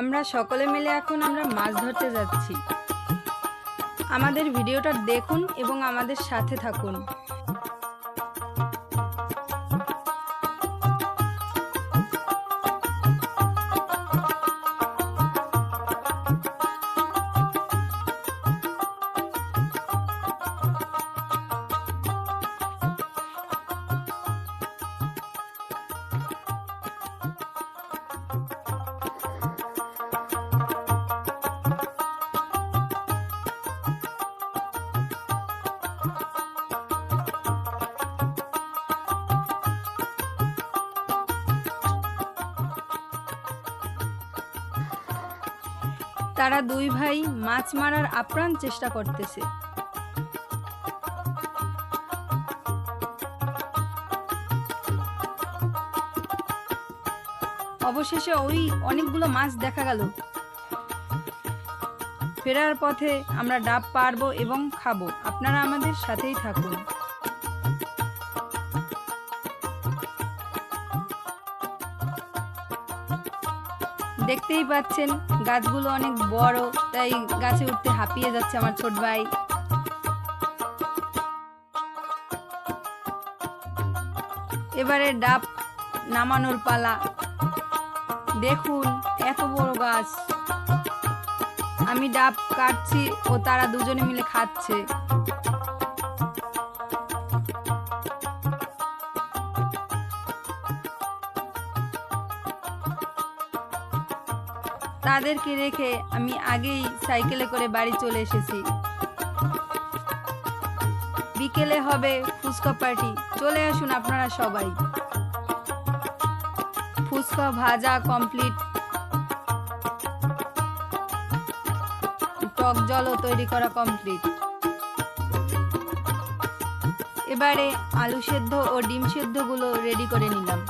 আমরা সকলে মিলে এখন আমরা মাছ ধরতে যাচ্ছি। আমাদের ভিডিওটা দেখুন এবং আমাদের সাথে থাকুন। তারা দুই ভাই মাছ মারার আপ্রাণ চেষ্টা করতেছে। অবশেষে ওই অনেকগুলো মাছ দেখা গেল। ফেরার পথে আমরা ডাব পারবো এবং খাবো। আপনারা আমাদের সাথেই থাকুন। দেখতেই পাচ্ছেন গাছগুলো অনেক বড়, তাই গাছে উঠতে হাঁপিয়ে যাচ্ছে আমার ছোট ভাই। এবারে ডাব নামানোর পালা। দেখুন এত বড় গাছ। আমি ডাব কাটছি ও তারা দুজনে মিলে খাচ্ছে। তাদেরকে রেখে আমি আগেই সাইকেলে করে বাড়ি চলে এসেছি। বিকেলে হবে ফুচকা পার্টি, চলে আসুন আপনারা সবাই। ফুচকা ভাজা কমপ্লিট, টক জলও তৈরি করা কমপ্লিট। এবারে আলু সেদ্ধ ও ডিম সেদ্ধ গুলো রেডি করে নিলাম।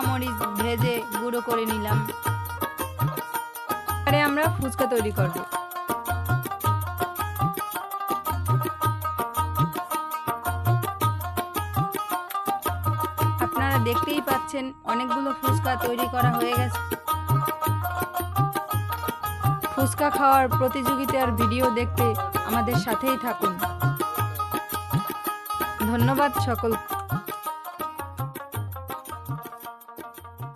মরিচ ভেজে গুঁড়ো করে নিলাম। এবারে আমরা ফুচকা তৈরি করব। আপনারা দেখতেই পাচ্ছেন অনেকগুলো ফুচকা তৈরি করা হয়ে গেছে। ফুচকা খাওয়ার প্রতিযোগিতার ভিডিও দেখতে আমাদের সাথেই থাকুন। ধন্যবাদ সকল।